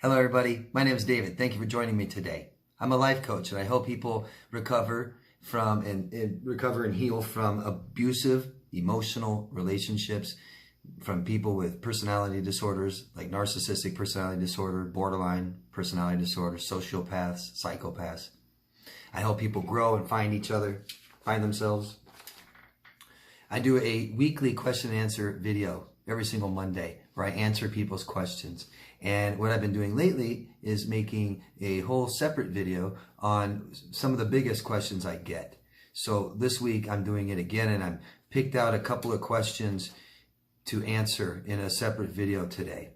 Hello everybody, my name is David. Thank you for joining me today. I'm a life coach and I help people recover from and heal from abusive emotional relationships, from people with personality disorders like narcissistic personality disorder, borderline personality disorder, sociopaths, psychopaths. I help people grow and find each other, find themselves. I do a weekly question and answer video every single Monday where I answer people's questions. And what I've been doing lately is making a whole separate video on some of the biggest questions I get. So this week I'm doing it again, and I've picked out a couple of questions to answer in a separate video today.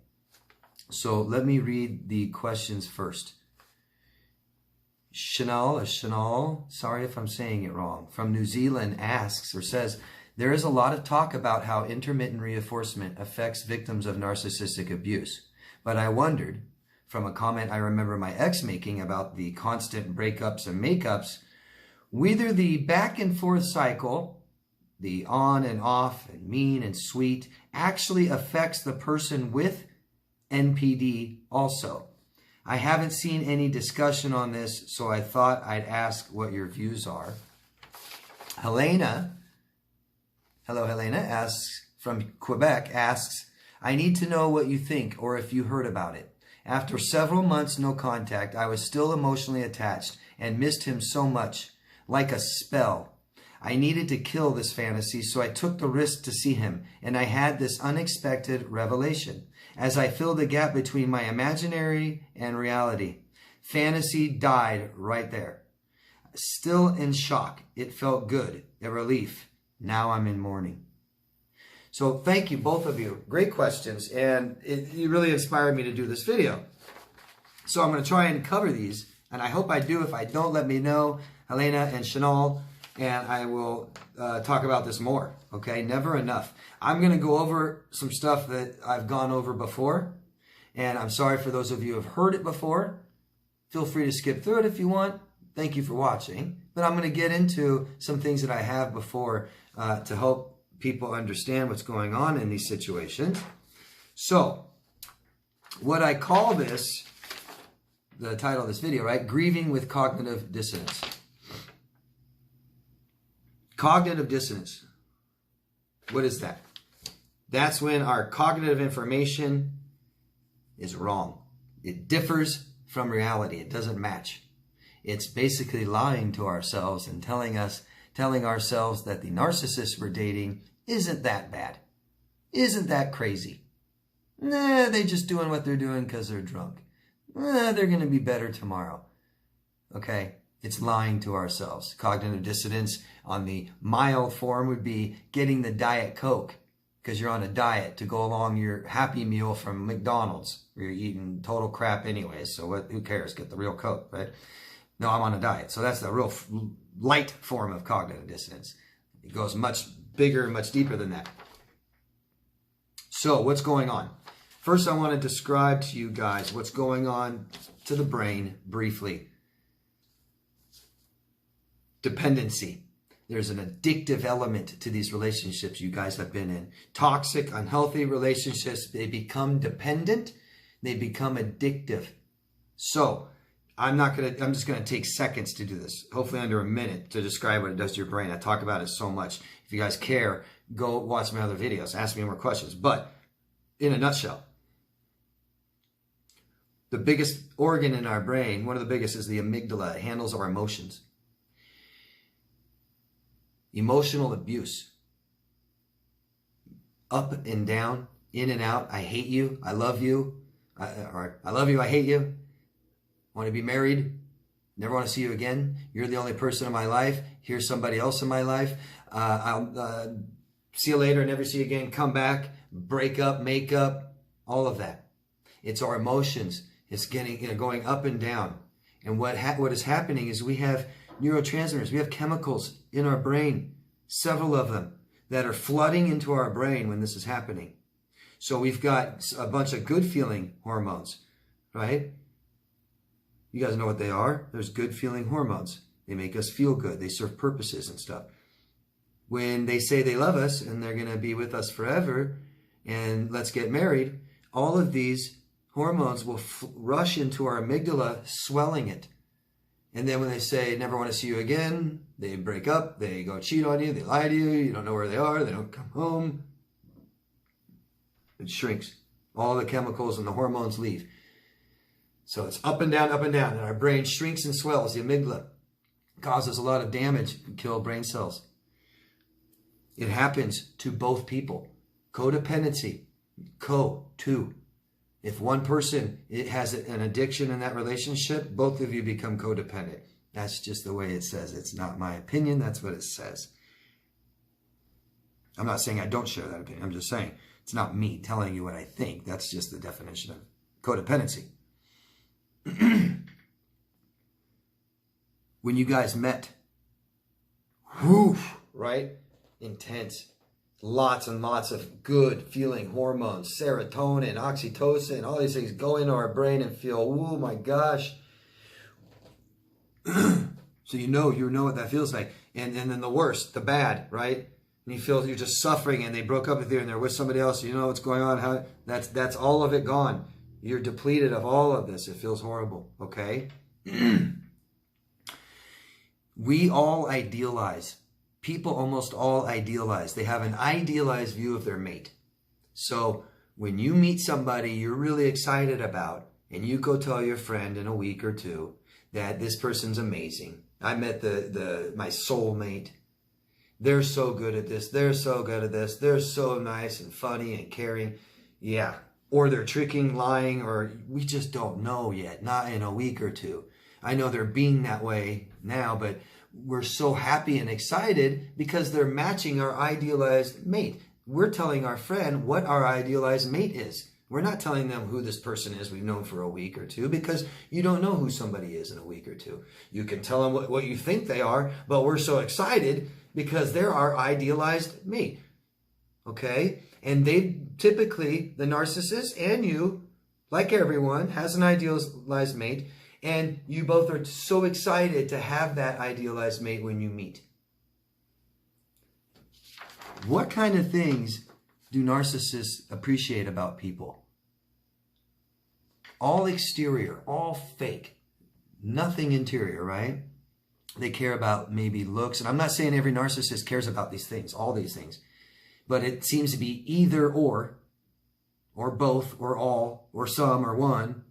So let me read the questions first. Chanel, sorry if I'm saying it wrong, from New Zealand asks or says, there is a lot of talk about how intermittent reinforcement affects victims of narcissistic abuse. But I wondered, from a comment I remember my ex making about the constant breakups and makeups, whether the back and forth cycle, the on and off and mean and sweet, actually affects the person with NPD also. I haven't seen any discussion on this, so I thought I'd ask what your views are. Helena asks, from Quebec, asks, I need to know what you think or if you heard about it. After several months no contact, I was still emotionally attached and missed him so much, like a spell. I needed to kill this fantasy, so I took the risk to see him, and I had this unexpected revelation. As I filled the gap between my imaginary and reality, fantasy died right there. Still in shock, it felt good, a relief. Now I'm in mourning. So thank you, both of you. Great questions, and you really inspired me to do this video. So I'm going to try and cover these, and I hope I do. If I don't, let me know, Helena and Chanel, and I will talk about this more, okay? Never enough. I'm going to go over some stuff that I've gone over before, and I'm sorry for those of you who have heard it before. Feel free to skip through it if you want. Thank you for watching. But I'm going to get into some things that I have before to help people understand what's going on in these situations. So, what I call this, the title of this video, right? Grieving with cognitive dissonance. Cognitive dissonance. What is that? That's when our cognitive information is wrong. It differs from reality. It doesn't match. It's basically lying to ourselves and telling ourselves that the narcissist we're dating isn't that bad. Isn't that crazy? Nah, they're just doing what they're doing because they're drunk. Nah, they're going to be better tomorrow. Okay? It's lying to ourselves. Cognitive dissonance on the mild form would be getting the Diet Coke because you're on a diet to go along your Happy Meal from McDonald's. You're eating total crap anyways, so who cares? Get the real Coke, right? No, I'm on a diet. So that's the real light form of cognitive dissonance. It goes much bigger and much deeper than that. So what's going on? First, I want to describe to you guys what's going on to the brain briefly. Dependency. There's an addictive element to these relationships you guys have been in. Toxic, unhealthy relationships, they become dependent, they become addictive. So, I'm just going to take seconds to do this, hopefully under a minute, to describe what it does to your brain. I talk about it so much. If you guys care, go watch my other videos, ask me more questions. But in a nutshell, the biggest organ in our brain, one of the biggest, is the amygdala. It handles our emotions. Emotional abuse. Up and down, in and out. I hate you. I love you. I love you. I hate you. Want to be married, never want to see you again. You're the only person in my life. Here's somebody else in my life. I'll see you later, never see you again. Come back, break up, make up, all of that. It's our emotions. It's going up and down. And what is happening is we have neurotransmitters. We have chemicals in our brain, several of them, that are flooding into our brain when this is happening. So we've got a bunch of good feeling hormones, right? You guys know what they are. There's good feeling hormones. They make us feel good. They serve purposes and stuff. When they say they love us and they're going to be with us forever and let's get married, all of these hormones will rush into our amygdala, swelling it. And then when they say, never want to see you again, they break up, they go cheat on you, they lie to you, you don't know where they are, they don't come home. It shrinks. All the chemicals and the hormones leave. So it's up and down, and our brain shrinks and swells. The amygdala causes a lot of damage and kill brain cells. It happens to both people. Codependency, two. If one person has an addiction in that relationship, both of you become codependent. That's just the way it says. It's not my opinion. That's what it says. I'm not saying I don't share that opinion. I'm just saying it's not me telling you what I think. That's just the definition of codependency. When you guys met, right? Intense. Lots and lots of good feeling hormones, serotonin, oxytocin, all these things go into our brain and feel, oh my gosh. So you know what that feels like. And then the worst, the bad, right? And you feel you're just suffering and they broke up with you and they're with somebody else. You know what's going on. That's all of it gone. You're depleted of all of this. It feels horrible, okay? We all idealize. People almost all idealize. They have an idealized view of their mate. So when you meet somebody you're really excited about and you go tell your friend in a week or two that this person's amazing. I met my soulmate. They're so good at this. They're so good at this. They're so nice and funny and caring. Yeah. Or they're tricking, lying, or we just don't know yet. Not in a week or two. I know they're being that way now, but we're so happy and excited because they're matching our idealized mate. We're telling our friend what our idealized mate is. We're not telling them who this person is we've known for a week or two because you don't know who somebody is in a week or two. You can tell them what you think they are, but we're so excited because they're our idealized mate. Okay? And they typically, the narcissist and you, like everyone, has an idealized mate. And you both are so excited to have that idealized mate when you meet. What kind of things do narcissists appreciate about people? All exterior, all fake, nothing interior, right? They care about maybe looks. And I'm not saying every narcissist cares about these things, all these things. But it seems to be either or both, or all, or some, or one.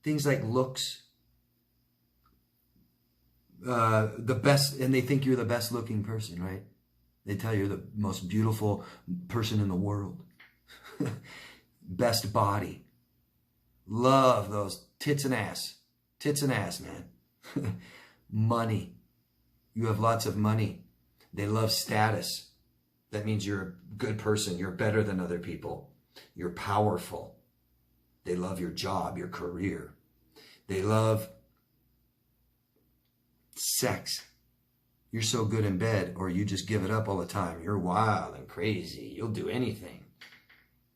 Things like looks, the best, and they think you're the best looking person, right? They tell you you're the most beautiful person in the world. Best body. Love those tits and ass. Tits and ass, man. Money. You have lots of money. They love status. That means you're a good person. You're better than other people. You're powerful. They love your job, your career. They love sex. You're so good in bed, or you just give it up all the time. You're wild and crazy. You'll do anything.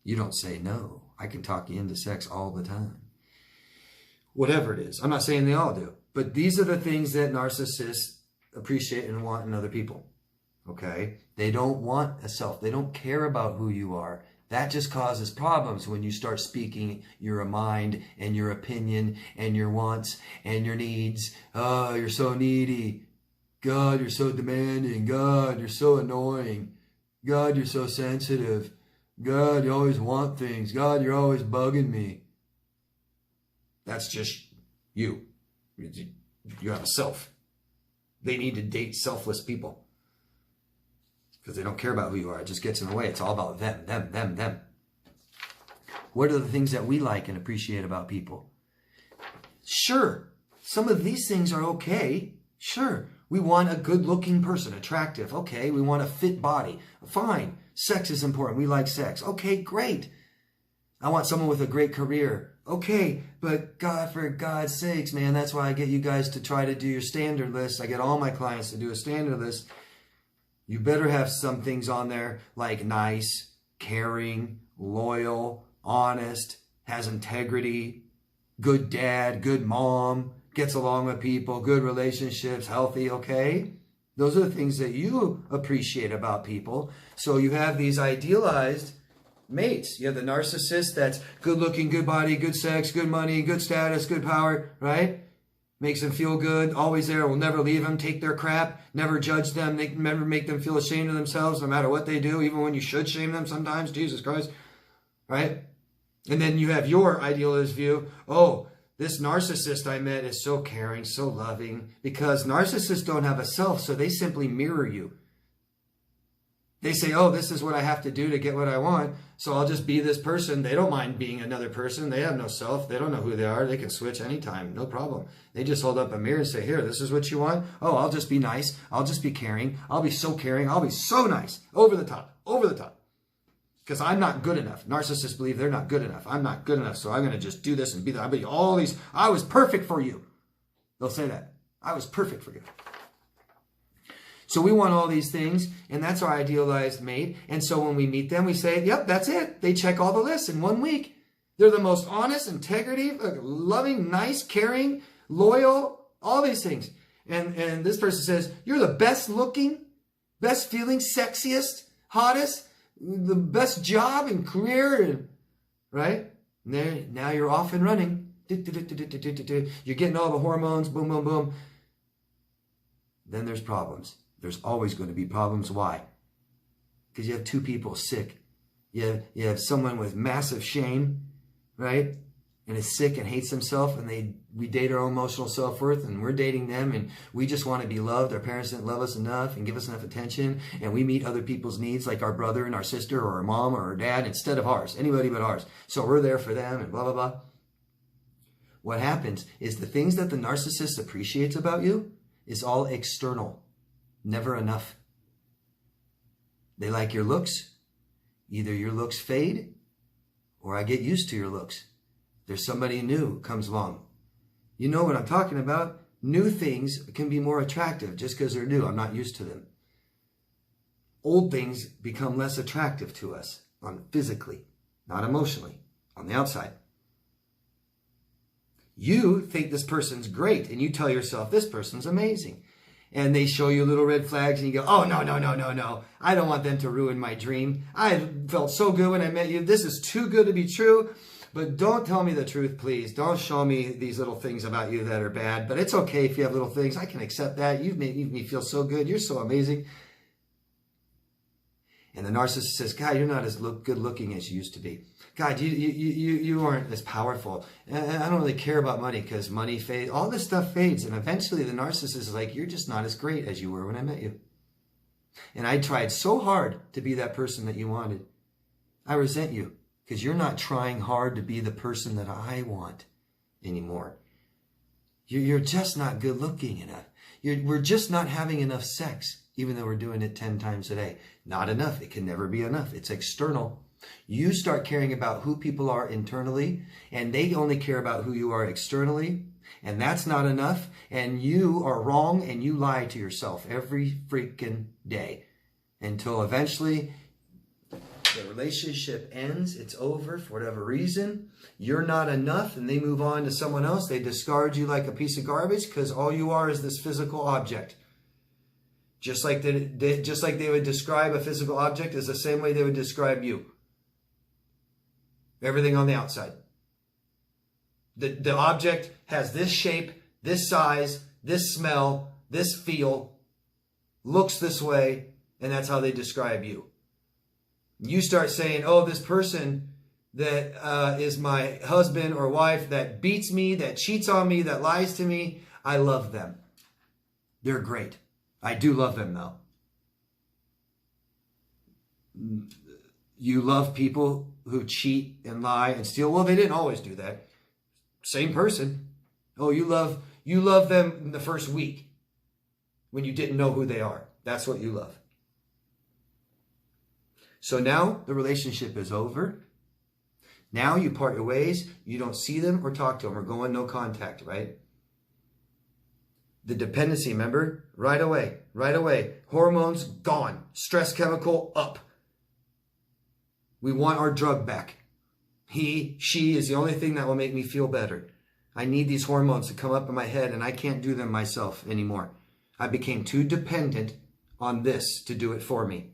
You don't say no. I can talk you into sex all the time. Whatever it is. I'm not saying they all do. But these are the things that narcissists appreciate and want in other people. Okay? They don't want a self. They don't care about who you are. That just causes problems when you start speaking your mind and your opinion and your wants and your needs. Oh, you're so needy. God, you're so demanding. God, you're so annoying. God, you're so sensitive. God, you always want things. God, you're always bugging me. That's just you. You have a self. They need to date selfless people. Because they don't care about who you are. It just gets in the way. It's all about them. What are the things that we like and appreciate about people? Sure, some of these things are okay. Sure, we want a good-looking person, attractive. Okay, we want a fit body. Fine, sex is important. We like sex. Okay, great. I want someone with a great career. Okay, but God, for God's sakes, man, that's why I get you guys to try to do your standard list. I get all my clients to do a standard list. You better have some things on there like nice, caring, loyal, honest, has integrity, good dad, good mom, gets along with people, good relationships, healthy, okay? Those are the things that you appreciate about people. So you have these idealized mates. You have the narcissist that's good looking, good body, good sex, good money, good status, good power, right? Makes them feel good, always there, will never leave them, take their crap, never judge them, never make them feel ashamed of themselves no matter what they do, even when you should shame them sometimes, Jesus Christ, right? And then you have your idealist view. Oh, this narcissist I met is so caring, so loving, because narcissists don't have a self, so they simply mirror you. They say, oh, this is what I have to do to get what I want, so I'll just be this person. They don't mind being another person. They have no self. They don't know who they are. They can switch anytime, no problem. They just hold up a mirror and say, here, this is what you want. Oh, I'll just be nice. I'll just be caring. I'll be so caring. I'll be so nice. Over the top. Over the top. Because I'm not good enough. Narcissists believe they're not good enough. I'm not good enough, so I'm going to just do this and be that. I'll be all these. I was perfect for you. They'll say that. I was perfect for you. So we want all these things, and that's our idealized mate. And so when we meet them, we say, yep, that's it. They check all the lists in 1 week. They're the most honest, integrity, loving, nice, caring, loyal, all these things. And this person says, you're the best looking, best feeling, sexiest, hottest, the best job and career, and, right? And now you're off and running. You're getting all the hormones, boom, boom, boom. Then there's problems. There's always going to be problems. Why? Because you have two people sick. You have someone with massive shame, right? And is sick and hates himself, and we date our own emotional self-worth, and we're dating them, and we just want to be loved. Our parents didn't love us enough and give us enough attention, and we meet other people's needs, like our brother and our sister or our mom or our dad, instead of ours, anybody but ours. So we're there for them and blah, blah, blah. What happens is the things that the narcissist appreciates about you is all external. Never enough. They like your looks. Either your looks fade or I get used to your looks. There's somebody new comes along. You know what I'm talking about. New things can be more attractive just because they're new. I'm not used to them. Old things become less attractive to us physically, not emotionally, on the outside. You think this person's great and you tell yourself this person's amazing. And they show you little red flags and you go, oh, no, no, no, no, no. I don't want them to ruin my dream. I felt so good when I met you. This is too good to be true. But don't tell me the truth, please. Don't show me these little things about you that are bad. But it's okay if you have little things. I can accept that. You've made me feel so good. You're so amazing. And the narcissist says, God, you're not as good looking as you used to be. God, you aren't as powerful. And I don't really care about money because money fades. All this stuff fades. And eventually the narcissist is like, you're just not as great as you were when I met you. And I tried so hard to be that person that you wanted. I resent you because you're not trying hard to be the person that I want anymore. You're just not good looking enough. We're just not having enough sex. Even though we're doing it 10 times a day. Not enough. It can never be enough. It's external. You start caring about who people are internally, and they only care about who you are externally, and that's not enough, and you are wrong, and you lie to yourself every freaking day until eventually the relationship ends. It's over for whatever reason. You're not enough, and they move on to someone else. They discard you like a piece of garbage because all you are is this physical object. Just like they would describe a physical object is the same way they would describe you. Everything on the outside. The object has this shape, this size, this smell, this feel, looks this way, and that's how they describe you. You start saying, oh, this person that is my husband or wife that beats me, that cheats on me, that lies to me, I love them. They're great. I do love them, though. You love people who cheat and lie and steal. Well, they didn't always do that. Same person. Oh, you love them in the first week when you didn't know who they are. That's what you love. So now the relationship is over. Now you part your ways. You don't see them or talk to them or go in no contact, right? The dependency, remember? Right away. Hormones gone. Stress chemical up. We want our drug back. She is the only thing that will make me feel better. I need these hormones to come up in my head and I can't do them myself anymore. I became too dependent on this to do it for me.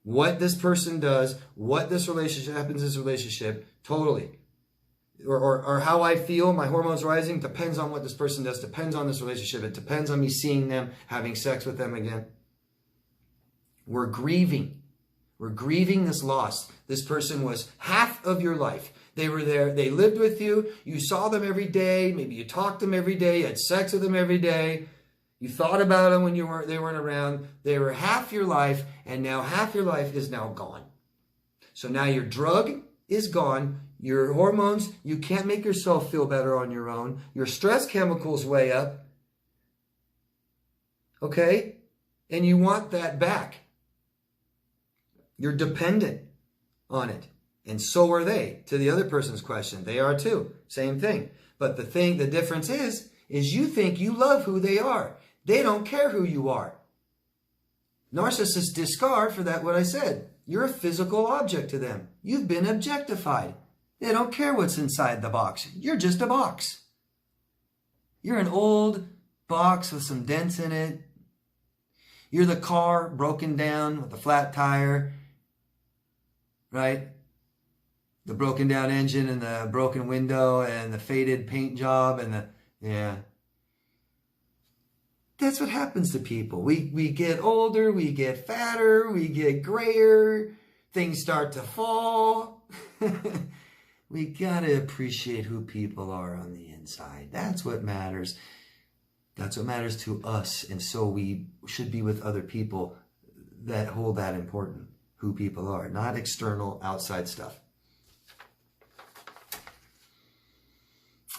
what this person does, what this relationship happens in this relationship, totally. Or how I feel, my hormones rising, depends on what this person does, depends on this relationship. It depends on me seeing them, having sex with them again. We're grieving. We're grieving this loss. This person was half of your life. They were there. They lived with you. You saw them every day. Maybe you talked to them every day. You had sex with them every day. You thought about them when they weren't around. They were half your life, and now half your life is now gone. So now your drug is gone. Your hormones, you can't make yourself feel better on your own. Your stress chemicals way up. Okay? And you want that back. You're dependent on it. And so are they. To the other person's question, they are too. Same thing. But the difference is you think you love who they are. They don't care who you are. Narcissists discard for that what I said. You're a physical object to them. You've been objectified. They don't care what's inside the box. You're just a box. You're an old box with some dents in it. You're the car broken down with a flat tire, right? The broken down engine and the broken window and the faded paint job and yeah. That's what happens to people. We get older, we get fatter, we get grayer, things start to fall. We gotta appreciate who people are on the inside. That's what matters. That's what matters to us. And so we should be with other people that hold that important, who people are, not external, outside stuff.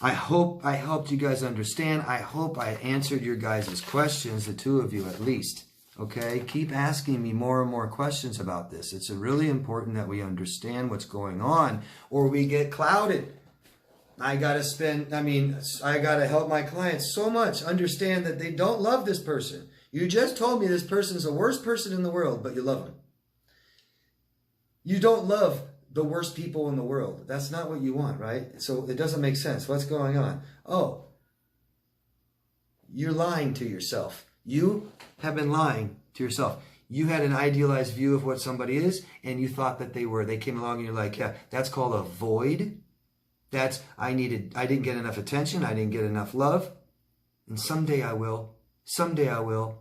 I hope I helped you guys understand. I hope I answered your guys' questions, the two of you at least. Okay? Keep asking me more and more questions about this. It's really important that we understand what's going on, or we get clouded. I got to help my clients so much understand that they don't love this person. You just told me this person is the worst person in the world, but you love him. You don't love the worst people in the world. That's not what you want, right? So it doesn't make sense. What's going on? Oh, you're lying to yourself. You have been lying to yourself. You had an idealized view of what somebody is, and you thought that they were. They came along and you're like, yeah, that's called a void. That's, I didn't get enough attention. I didn't get enough love. And someday I will. Someday I will.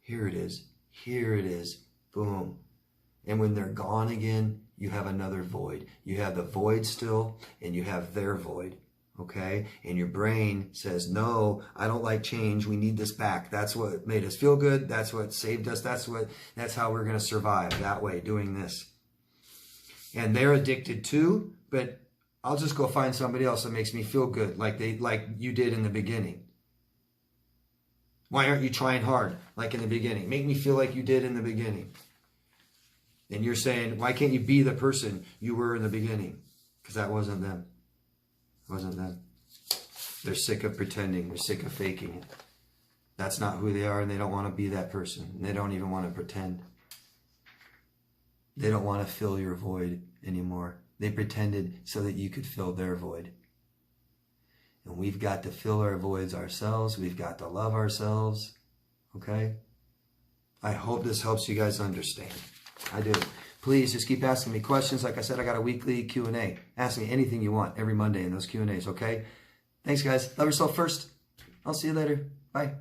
Here it is. Here it is. Boom. And when they're gone again, you have another void. You have the void still, and you have their void. Okay? And your brain says, no, I don't like change. We need this back. That's what made us feel good. That's what saved us. That's how we're going to survive that way, doing this. And they're addicted too, but I'll just go find somebody else that makes me feel good, like you did in the beginning. Why aren't you trying hard like in the beginning? Make me feel like you did in the beginning. And you're saying, why can't you be the person you were in the beginning? Because that wasn't them. It wasn't them. They're sick of pretending. They're sick of faking it. That's not who they are, and they don't want to be that person. And they don't even want to pretend. They don't want to fill your void anymore. They pretended so that you could fill their void. And we've got to fill our voids ourselves. We've got to love ourselves. Okay? I hope this helps you guys understand. I do. Please just keep asking me questions. Like I said, I got a weekly Q&A. Ask me anything you want every Monday in those Q&As, okay? Thanks, guys. Love yourself first. I'll see you later. Bye.